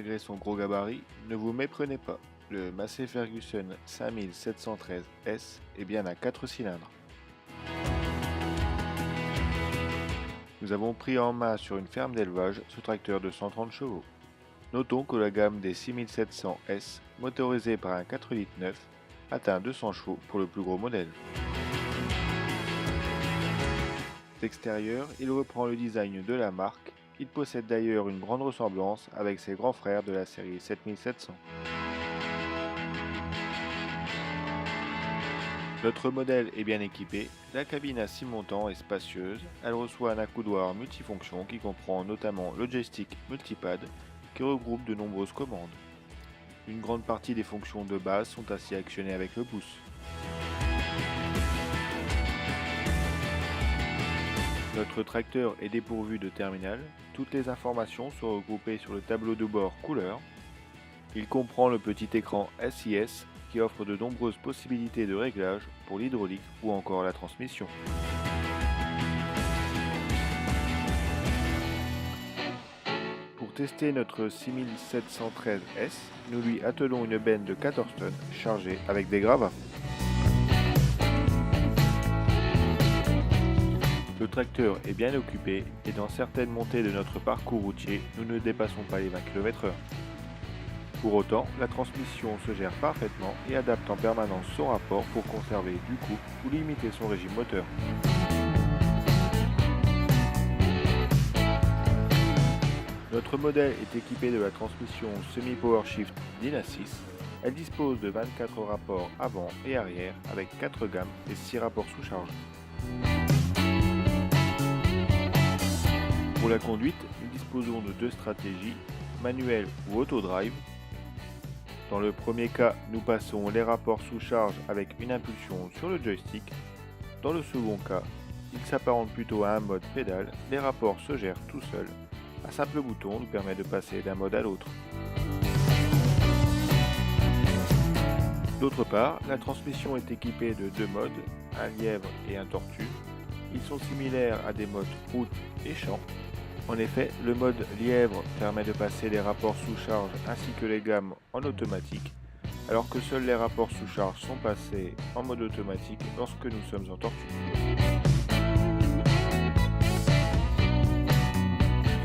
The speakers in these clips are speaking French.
Malgré son gros gabarit, ne vous méprenez pas, le Massey Ferguson 5713S est bien à 4 cylindres. Nous avons pris en main sur une ferme d'élevage ce tracteur de 130 chevaux. Notons que la gamme des 6700S, motorisée par un 4 litres 9, atteint 200 chevaux pour le plus gros modèle. D'extérieur, il reprend le design de la marque. Il possède d'ailleurs une grande ressemblance avec ses grands frères de la série 7700. Notre modèle est bien équipé, la cabine à 6 montants est spacieuse, elle reçoit un accoudoir multifonction qui comprend notamment le joystick multipad qui regroupe de nombreuses commandes. Une grande partie des fonctions de base sont ainsi actionnées avec le pouce. Notre tracteur est dépourvu de terminal, toutes les informations sont regroupées sur le tableau de bord couleur. Il comprend le petit écran SIS qui offre de nombreuses possibilités de réglage pour l'hydraulique ou encore la transmission. Pour tester notre 6713S, nous lui attelons une benne de 14 tonnes chargée avec des gravats. Le tracteur est bien occupé et dans certaines montées de notre parcours routier, nous ne dépassons pas les 20 km/h. Pour autant, la transmission se gère parfaitement et adapte en permanence son rapport pour conserver du couple ou limiter son régime moteur. Notre modèle est équipé de la transmission semi-powershift Dynasys. Elle dispose de 24 rapports avant et arrière avec 4 gammes et 6 rapports sous charge. Pour la conduite, nous disposons de 2 stratégies, manuel ou auto-drive. Dans le premier cas, nous passons les rapports sous charge avec une impulsion sur le joystick. Dans le second cas, il s'apparente plutôt à un mode pédale, les rapports se gèrent tout seuls. Un simple bouton nous permet de passer d'un mode à l'autre. D'autre part, la transmission est équipée de 2 modes, un lièvre et un tortue. Ils sont similaires à des modes route et champ. En effet, le mode lièvre permet de passer les rapports sous charge ainsi que les gammes en automatique, alors que seuls les rapports sous charge sont passés en mode automatique lorsque nous sommes en tortue.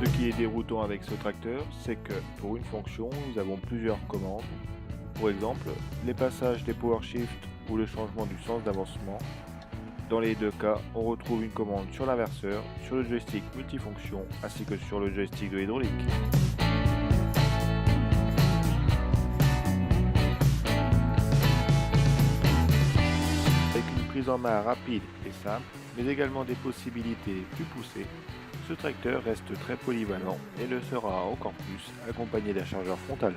Ce qui est déroutant avec ce tracteur, c'est que pour une fonction, nous avons plusieurs commandes. Pour exemple, les passages des powershift ou le changement du sens d'avancement. Dans les deux cas, on retrouve une commande sur l'inverseur, sur le joystick multifonction ainsi que sur le joystick de l'hydraulique. Avec une prise en main rapide et simple, mais également des possibilités plus poussées, ce tracteur reste très polyvalent et le sera encore plus accompagné d'un chargeur frontal.